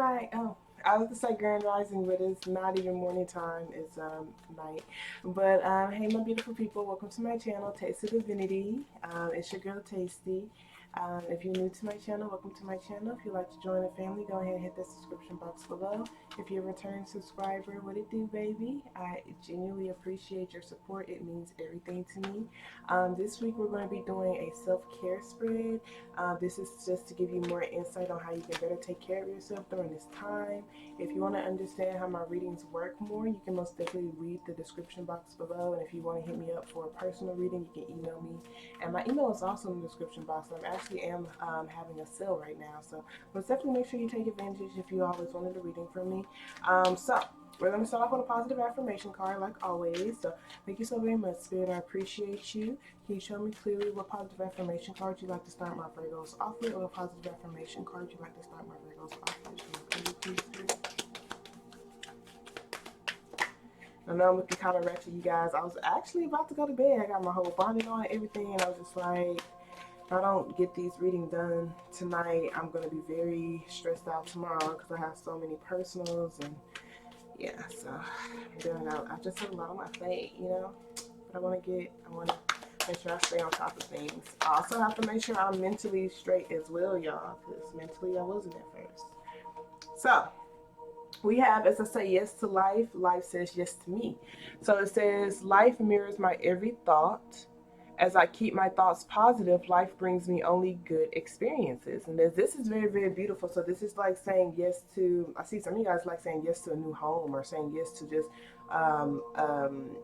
Right. Oh, I was gonna say grand rising, but it's not even morning time. It's night. But hey, my beautiful people, welcome to my channel, Taste of Divinity. It's your girl Tasty. If you're new to my channel, welcome to my channel. If you'd like to join the family, go ahead and hit the subscription box below. If you're a returning subscriber, what it do, baby? I genuinely appreciate your support. It means everything to me. This week we're going to be doing a self-care spread. This is just to give you more insight on how you can better take care of yourself during this time. If you want to understand how my readings work more, you can most definitely read the description box below. And if you want to hit me up for a personal reading, you can email me. And my email is also in the description box. I actually am having a sale right now. So let's definitely make sure you take advantage if you always wanted a reading from me. So we're going to start off with a positive affirmation card like always. So thank you so very much, Spirit. I appreciate you. Can you show me clearly what positive affirmation card you'd like to start my Virgos off with, or what positive affirmation card you'd like to start my Virgos off with? I know I'm looking kind of wretched, you guys. I was actually about to go to bed. I got my whole bonnet on and everything, and I was just like, if I don't get these readings done tonight, I'm going to be very stressed out tomorrow because I have so many personals, and yeah, so I just have a lot on my plate, you know. But I want to make sure I stay on top of things. I also have to make sure I'm mentally straight as well, y'all, because mentally I wasn't at first. So we have, as I say yes to life, life says yes to me. So it says, life mirrors my every thought. As I keep my thoughts positive, life brings me only good experiences. And this is very, very beautiful. So this is like saying yes to, I see some of you guys like saying yes to a new home, or saying yes to just um, um,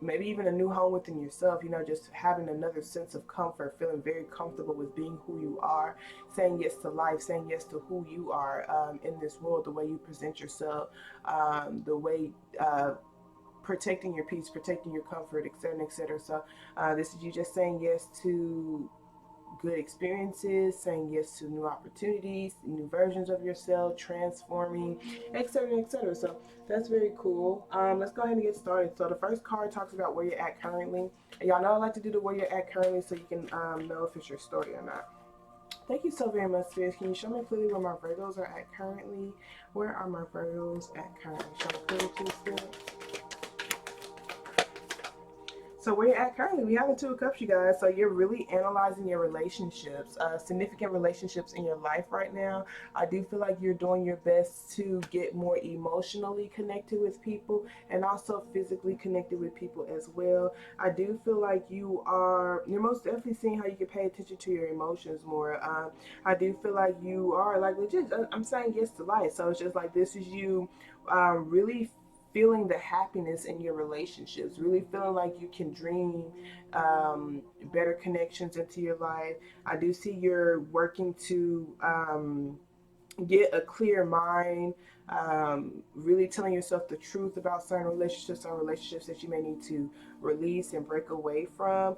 maybe even a new home within yourself, you know, just having another sense of comfort, feeling very comfortable with being who you are, saying yes to life, saying yes to who you are in this world, the way you present yourself, the way protecting your peace, protecting your comfort, etc., etc. So this is you just saying yes to good experiences, saying yes to new opportunities, new versions of yourself, transforming, etc., etc. So that's very cool. Let's go ahead and get started. So the first card talks about where you're at currently. And y'all know I like to do the where you're at currently so you can know if it's your story or not. Thank you so very much, Spirit. Can you show me clearly where my Virgos are at currently? Where are my Virgos at currently? Show me clearly, please, Spirit. So where you're at currently, we have the Two of Cups, you guys. So you're really analyzing your relationships, significant relationships in your life right now. I do feel like you're doing your best to get more emotionally connected with people and also physically connected with people as well. I do feel like you're most definitely seeing how you can pay attention to your emotions more. I do feel like you are like legit. I'm saying yes to life. So it's just like this is you really feeling the happiness in your relationships, really feeling like you can dream better connections into your life. I do see you're working to get a clear mind, really telling yourself the truth about certain relationships or relationships that you may need to release and break away from.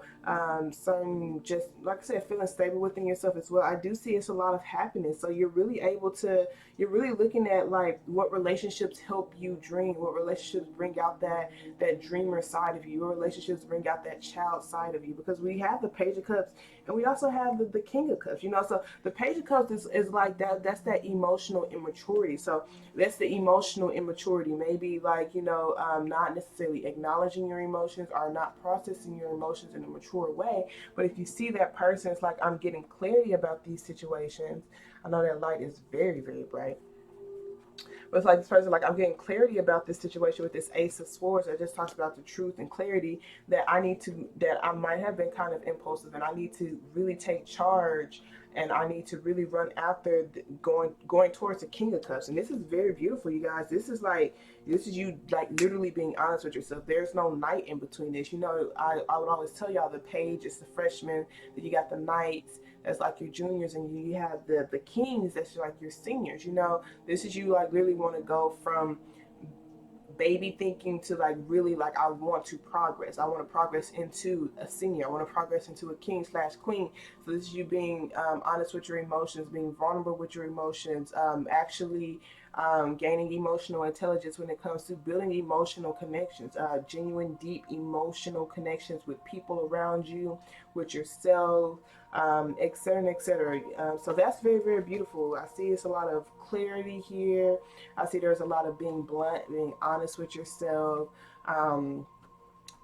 Certain, just like I said, feeling stable within yourself as well. I do see it's a lot of happiness. So you're really looking at like what relationships help you dream, what relationships bring out that dreamer side of you, what relationships bring out that child side of you. Because we have the Page of Cups and we also have the King of Cups, you know. So the Page of Cups is like that's that emotional immaturity. So that's the emotional immaturity. Maybe like, you know, not necessarily acknowledging your emotions or not processing your emotions in a mature way. But if you see that person, it's like, I'm getting clarity about these situations. I know that light is very, very bright. But it's like this person, like, I'm getting clarity about this situation with this Ace of Swords that just talks about the truth and clarity that that I might have been kind of impulsive, and I need to really take charge, and I need to really run after going towards the King of Cups. And this is very beautiful, you guys. This is you like literally being honest with yourself. There's no night in between this. You know, I would always tell y'all the Page is the freshman, then you got the Knights, that's like your juniors, and you have the Kings, that's like your seniors. You know, this is you like really want to go from baby thinking to like really like, I want to progress. I want to progress into a senior. I want to progress into a king slash queen. So this is you being honest with your emotions, being vulnerable with your emotions, actually gaining emotional intelligence when it comes to building emotional connections, genuine, deep emotional connections with people around you, with yourself, etc., etc. So that's very, very beautiful. I see it's a lot of clarity here. I see there's a lot of being blunt, being honest with yourself. Um,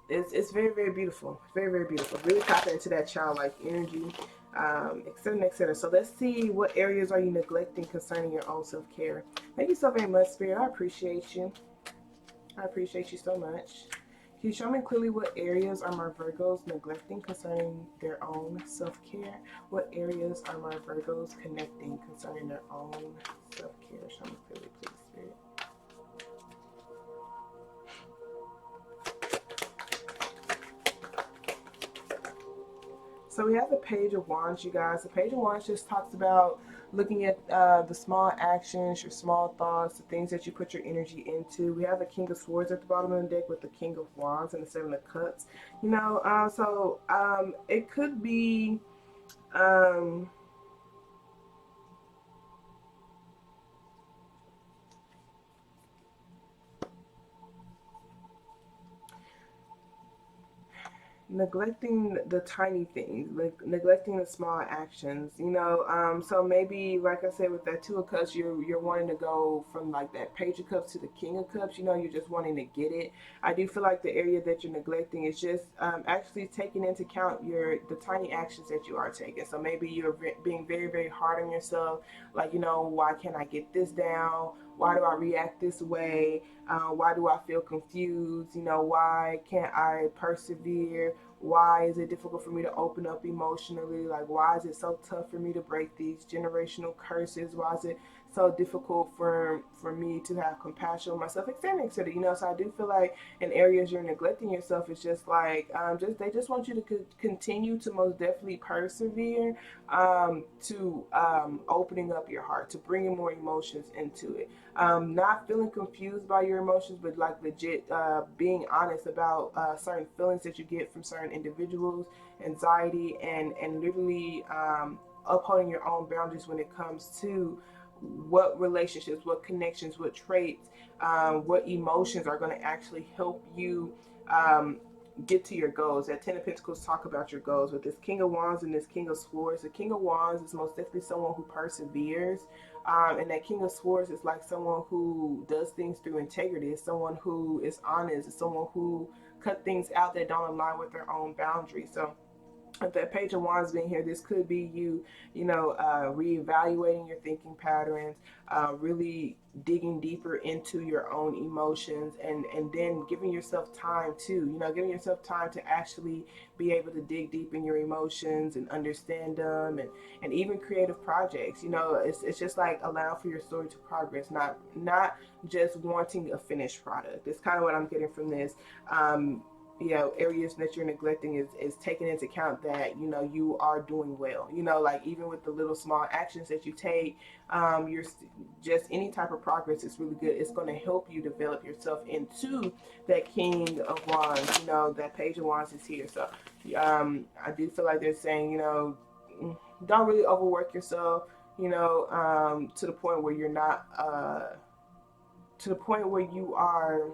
it's very, very beautiful. Very, very beautiful. Really tap into that childlike energy, et cetera, et cetera. So let's see, what areas are you neglecting concerning your own self-care? Thank you so very much, Spirit. I appreciate you. I appreciate you so much. Can you show me clearly what areas are my Virgos neglecting concerning their own self-care? What areas are my Virgos connecting concerning their own self-care? Show me clearly, please, Spirit. So we have the Page of Wands, you guys. The Page of Wands just talks about looking at the small actions, your small thoughts, the things that you put your energy into. We have the King of Swords at the bottom of the deck with the King of Wands and the Seven of Cups. You know, it could be um, neglecting the tiny things, like neglecting the small actions, you know. So maybe, like I said, with that Two of Cups, you're wanting to go from like that Page of Cups to the King of Cups. You know, you're just wanting to get it. I do feel like the area that you're neglecting is just actually taking into account the tiny actions that you are taking. So maybe you're being very, very hard on yourself. Like, you know, why can't I get this down? Why do I react this way? Why do I feel confused? You know, why can't I persevere? Why is it difficult for me to open up emotionally? Like, why is it so tough for me to break these generational curses? Why is it so difficult for me to have compassion on myself, etc., etc.? You know, so I do feel like in areas you're neglecting yourself, it's just like they just want you to continue to most definitely persevere, to opening up your heart, to bringing more emotions into it, not feeling confused by your emotions, but like legit being honest about certain feelings that you get from certain individuals, anxiety, and literally upholding your own boundaries when it comes to what relationships, what connections, what traits, what emotions are going to actually help you um, get to your goals. That Ten of Pentacles talk about your goals. With this King of Wands and this King of Swords, the King of Wands is most definitely someone who perseveres. And that King of Swords is like someone who does things through integrity. It's someone who is honest. It's someone who cut things out that don't align with their own boundaries. So with that Page of Wands being here, this could be you, reevaluating your thinking patterns, really digging deeper into your own emotions, and then giving yourself time too, giving yourself time to actually be able to dig deep in your emotions and understand them, and even creative projects. It's just like allowing for your story to progress, not just wanting a finished product. It's kind of what I'm getting from this. Areas that you're neglecting is taking into account that you are doing well, like even with the little small actions that you take, you're just any type of progress is really good. It's going to help you develop yourself into that King of Wands. That Page of Wands is here. So I do feel like they're saying, don't really overwork yourself, to the point where you're not to the point where you are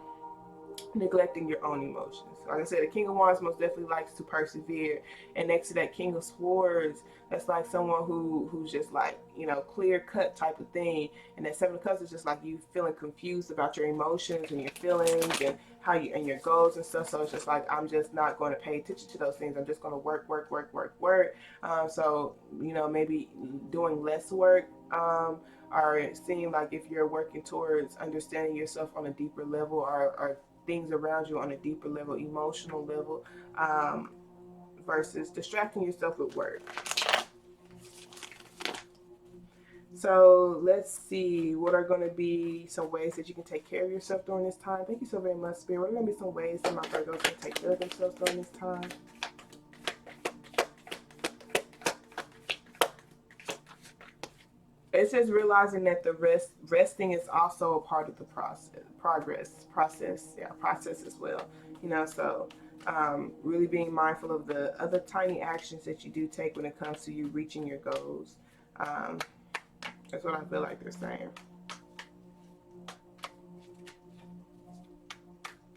neglecting your own emotions. Like I said, the King of Wands most definitely likes to persevere, and next to that King of Swords, that's like someone who's just like clear cut type of thing, and that Seven of Cups is just like you feeling confused about your emotions and your feelings and how you and your goals and stuff. So it's just like, I'm just not going to pay attention to those things. I'm just going to work, work, work, work, work. So maybe doing less work. Or seeing like if you're working towards understanding yourself on a deeper level, or things around you on a deeper level, emotional level, versus distracting yourself with work. So let's see, what are going to be some ways that you can take care of yourself during this time? Thank you so very much, Spirit. What are going to be some ways that my Virgos can take care of themselves during this time? It says realizing that the resting is also a part of the process as well. So really being mindful of the other tiny actions that you do take when it comes to you reaching your goals. That's what I feel like they're saying.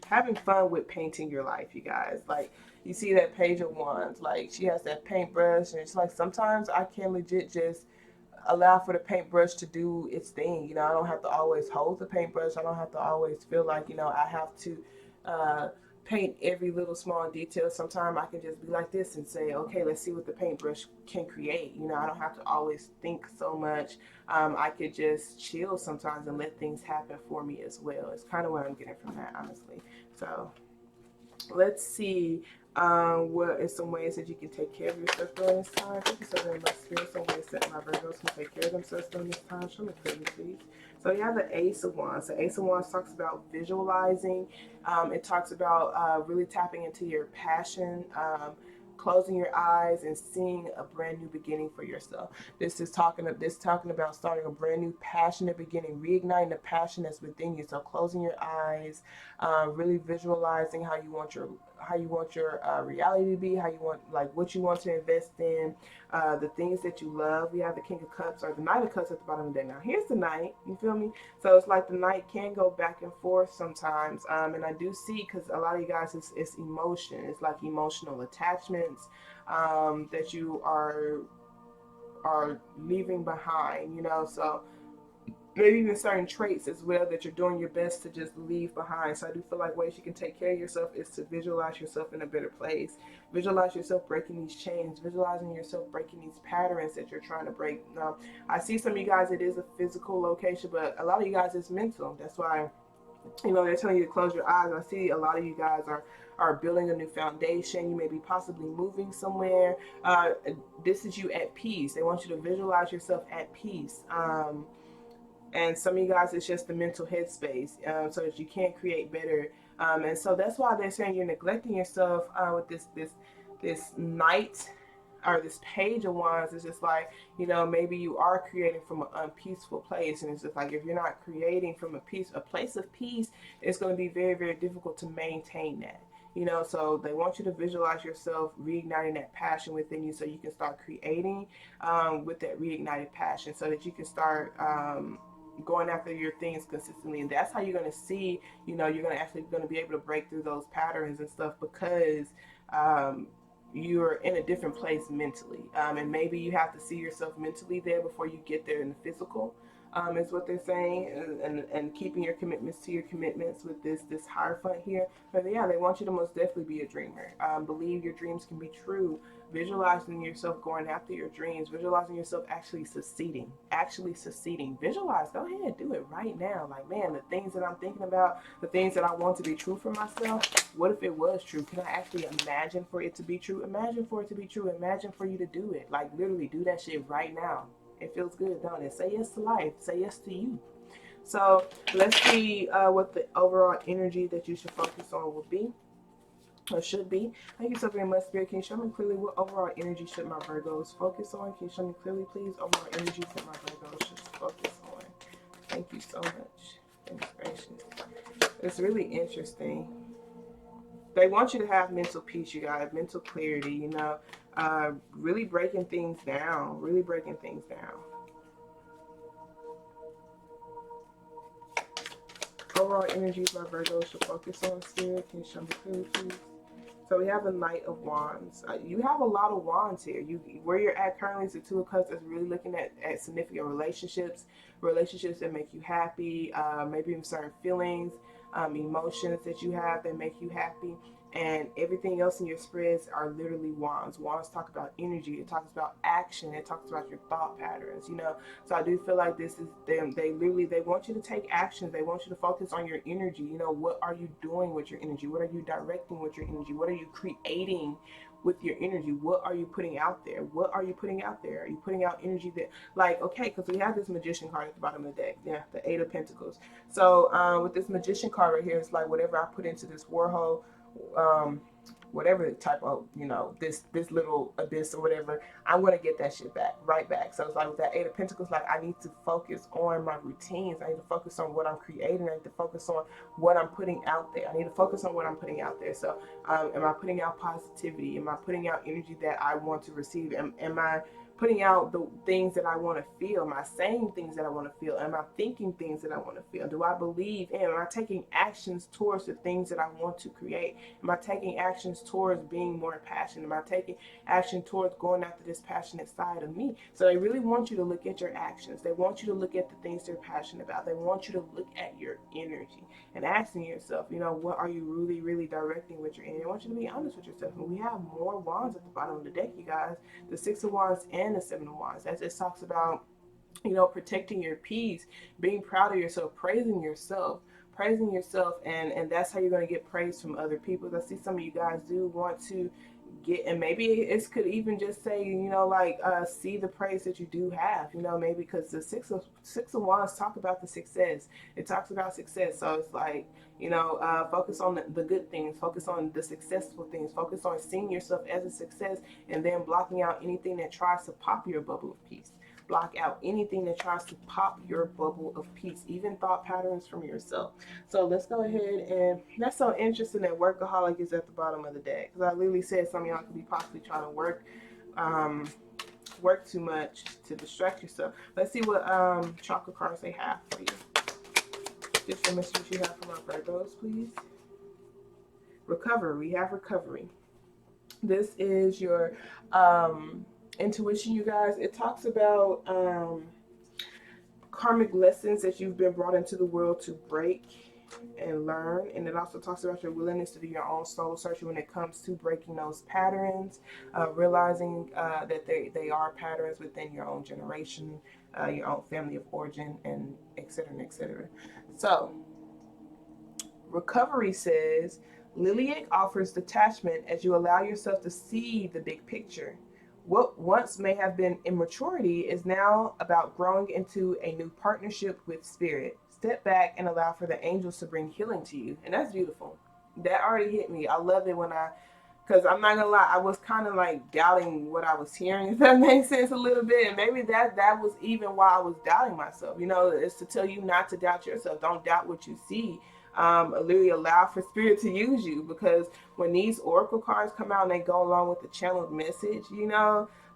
having fun with painting your life, you guys. Like, you see that Page of Wands, like she has that paintbrush, and it's like sometimes I can legit just allow for the paintbrush to do its thing. You know, I don't have to always hold the paintbrush. I don't have to always feel like, you know, I have to uh, paint every little small detail. Sometimes I can just be like this and say, okay, let's see what the paintbrush can create. You know, I don't have to always think so much. I could just chill sometimes and let things happen for me as well. It's kind of what I'm getting from that, honestly. So let's see what is some ways that you can take care of yourself during this time. Thank you so very much, Spirit. Some ways that my Virgos can take care of themselves during this time. Show me clearly, please. So you have the Ace of Wands. The Ace of Wands talks about visualizing. It talks about really tapping into your passion, closing your eyes and seeing a brand new beginning for yourself. This is talking about starting a brand new passionate beginning, reigniting the passion that's within you. So closing your eyes, really visualizing how you want your reality to be, how you want, like, what you want to invest in, the things that you love. We have the King of Cups, or the Knight of Cups, at the bottom of the day. Now here's the Knight, you feel me? So it's like the Knight can go back and forth sometimes, and I do see, because a lot of you guys, it's emotion. It's like emotional attachments that you are leaving behind, you know. So maybe even certain traits as well that you're doing your best to just leave behind. So I do feel like ways you can take care of yourself is to visualize yourself in a better place. Visualize yourself breaking these chains, visualizing yourself breaking these patterns that you're trying to break. Now, I see some of you guys, it is a physical location, but a lot of you guys, it's mental. That's why, you know, they're telling you to close your eyes. I see a lot of you guys are building a new foundation. You may be possibly moving somewhere. This is you at peace. They want you to visualize yourself at peace. And some of you guys, it's just the mental headspace, so that you can create better. And so that's why they're saying you're neglecting yourself with this Knight, or this Page of Wands. Is just like, you know, maybe you are creating from an unpeaceful place, and it's just like, if you're not creating from a place of peace, it's going to be very, very difficult to maintain that. You know, so they want you to visualize yourself reigniting that passion within you, so you can start creating with that reignited passion, so that you can start going after your things consistently. And that's how you're going to see, you know, you're going to actually going to be able to break through those patterns and stuff, because you're in a different place mentally, and maybe you have to see yourself mentally there before you get there in the physical, is what they're saying. And keeping your commitments to your commitments with this higher front here. But yeah, they want you to most definitely be a dreamer. Believe your dreams can be true. Visualizing yourself going after your dreams, visualizing yourself actually succeeding. Visualize, go ahead, do it right now. Like, man, the things that I'm thinking about, the things that I want to be true for myself, what if it was true? Can I actually imagine for it to be true? Imagine for it to be true. Imagine for you to do it. Like, literally do that shit right now. It feels good, don't it? Say yes to life. Say yes to you. So let's see what the overall energy that you should focus on will be, or should be. Thank you so very much, Spirit. Can you show me clearly what overall energy should my Virgos focus on? Can you show me clearly, please? Overall energy that my Virgos should focus on. Thank you so much. Goodness gracious. It's really interesting. They want you to have mental peace, you guys, mental clarity, you know, really breaking things down, really breaking things down. Overall energies my Virgos should focus on, Spirit. Can you show me clearly, please? So we have the Knight of Wands. You have a lot of wands here. Where you're at currently is the Two of Cups. That's really looking at significant relationships that make you happy, maybe even certain feelings, emotions that you have that make you happy. And everything else in your spreads are literally wands. Wands talk about energy. It talks about action. It talks about your thought patterns, you know. So I do feel like this is them. They want you to take actions. They want you to focus on your energy. You know, what are you doing with your energy? What are you directing with your energy? What are you creating with your energy? What are you putting out there? What are you putting out there? Are you putting out energy that, like, okay, because we have this Magician card at the bottom of the deck. Yeah, the Eight of Pentacles. So with this Magician card right here, it's like, whatever I put into this warhole, whatever type of, you know, this little abyss or whatever, I'm gonna get that shit back, right back. So it's like with that Eight of Pentacles, like, I need to focus on my routines. I need to focus on what I'm creating. I need to focus on what I'm putting out there. I need to focus on what I'm putting out there. So am I putting out positivity? Am I putting out energy that I want to receive? Am I putting out the things that I want to feel? Am I saying things that I want to feel? Am I thinking things that I want to feel? Do I believe in? Am I taking actions towards the things that I want to create? Am I taking actions towards being more passionate? Am I taking action towards going after this passionate side of me? So they really want you to look at your actions. They want you to look at the things they're passionate about. They want you to look at your energy and asking yourself, what are you really, really directing with your energy? I want you to be honest with yourself. And we have more wands at the bottom of the deck, you guys. The Six of Wands and the Seven of Wands. That just talks about, protecting your peace, being proud of yourself, praising yourself, and that's how you're going to get praise from other people. I see some of you guys do want to get, and maybe it could even just say, see the praise that you do have, maybe because the six of wands talk about the success. It talks about success. So it's like, focus on the good things, focus on the successful things, focus on seeing yourself as a success, and then blocking out anything that tries to pop your bubble of peace. Block out anything that tries to pop your bubble of peace, even thought patterns from yourself. So let's go ahead, and that's so interesting that workaholic is at the bottom of the deck, because I literally said some of y'all could be possibly trying to work too much to distract yourself. Let's see what chakra cards they have for you. Just the messages you have from our Virgos, please. Recovery. We have recovery. This is your intuition, you guys. It talks about karmic lessons that you've been brought into the world to break and learn, and it also talks about your willingness to do your own soul searching when it comes to breaking those patterns, realizing that they are patterns within your own generation, your own family of origin, and etc. and etc. So recovery says Liliac offers detachment as you allow yourself to see the big picture. What once may have been immaturity is now about growing into a new partnership with spirit. Step back and allow for the angels to bring healing to you. And that's beautiful. That already hit me. I love it because I'm not gonna lie, I was kind of like doubting what I was hearing, if that makes sense a little bit. And maybe that was even why I was doubting myself. It's to tell you not to doubt yourself. Don't doubt what you see. Literally allow for spirit to use you, because when these oracle cards come out and they go along with the channeled message,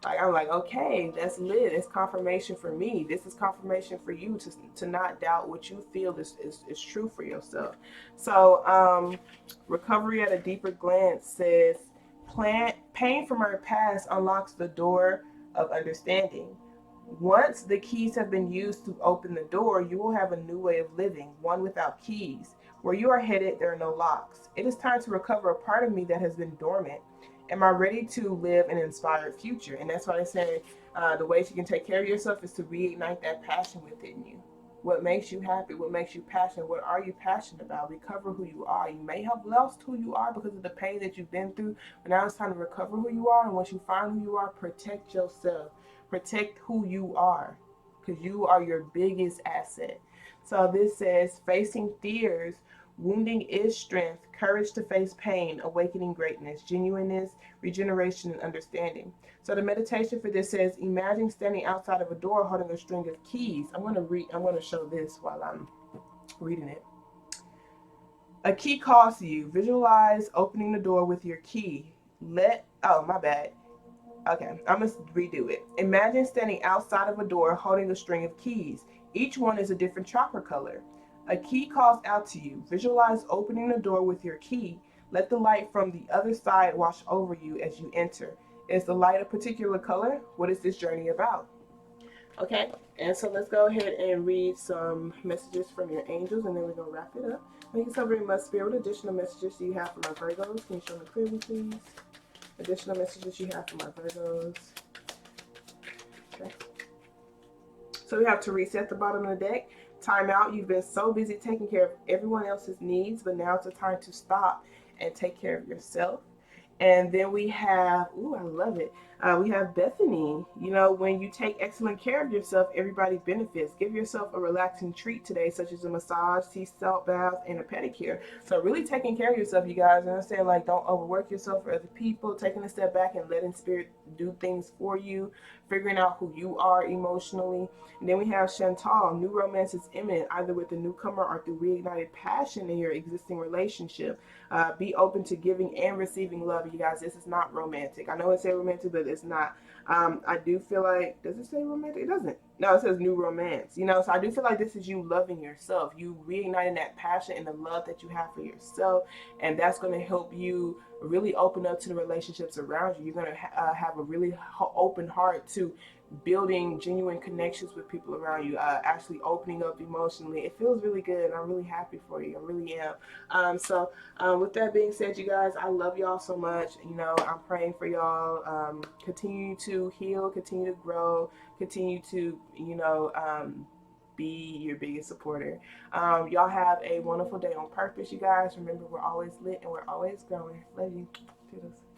I'm like, okay, that's lit. It's confirmation for me. This is confirmation for you to not doubt what you feel is true for yourself. So recovery at a deeper glance says pain from our past unlocks the door of understanding. Once the keys have been used to open the door, you will have a new way of living, one without keys. Where you are headed, there are no locks. It is time to recover a part of me that has been dormant. Am I ready to live an inspired future? And that's why I say the ways you can take care of yourself is to reignite that passion within you. What makes you happy? What makes you passionate? What are you passionate about? Recover who you are. You may have lost who you are because of the pain that you've been through, but now it's time to recover who you are. And once you find who you are, protect yourself. Protect who you are, because you are your biggest asset. So this says, facing fears, wounding is strength, courage to face pain, awakening greatness, genuineness, regeneration, and understanding. So the meditation for this says, imagine standing outside of a door holding a string of keys. I'm going to show this while I'm reading it. A key calls to you. Visualize opening the door with your key. Okay, I'm going to redo it. Imagine standing outside of a door holding a string of keys. Each one is a different chakra color. A key calls out to you. Visualize opening the door with your key. Let the light from the other side wash over you as you enter. Is the light a particular color? What is this journey about? Okay, and so let's go ahead and read some messages from your angels, and then we're going to wrap it up. Thank you so very much, Spirit. What additional messages do you have for my Virgos? Can you show me clearly, please? Additional messages you have for my Virgos. Okay. So we have Teresa at the bottom of the deck. Time out. You've been so busy taking care of everyone else's needs, but now it's a time to stop and take care of yourself. And then we have, I love it. We have Bethany. When you take excellent care of yourself, everybody benefits. Give yourself a relaxing treat today, such as a massage, sea salt bath, and a pedicure. So really taking care of yourself, you guys. And I'm saying, like, don't overwork yourself for other people. Taking a step back and letting spirit do things for you. Figuring out who you are emotionally. And then we have Chantal. New romance is imminent, either with the newcomer or through reignited passion in your existing relationship. Be open to giving and receiving love, you guys. This is not romantic. I know it's romantic, but it's not. I do feel like, does it say romantic? It doesn't. No, it says new romance. You know, so I do feel like this is you loving yourself, you reigniting that passion and the love that you have for yourself, and that's going to help you really open up to the relationships around you. You're going to have a really open heart to building genuine connections with people around you, actually opening up emotionally. It feels really good, and I'm really happy for you. I really am. With that being said, you guys, I love y'all so much. You know, I'm praying for y'all. Continue to heal, continue to grow, continue to, be your biggest supporter. Y'all have a wonderful day on purpose, you guys. Remember, we're always lit and we're always growing. Love you. Toodles.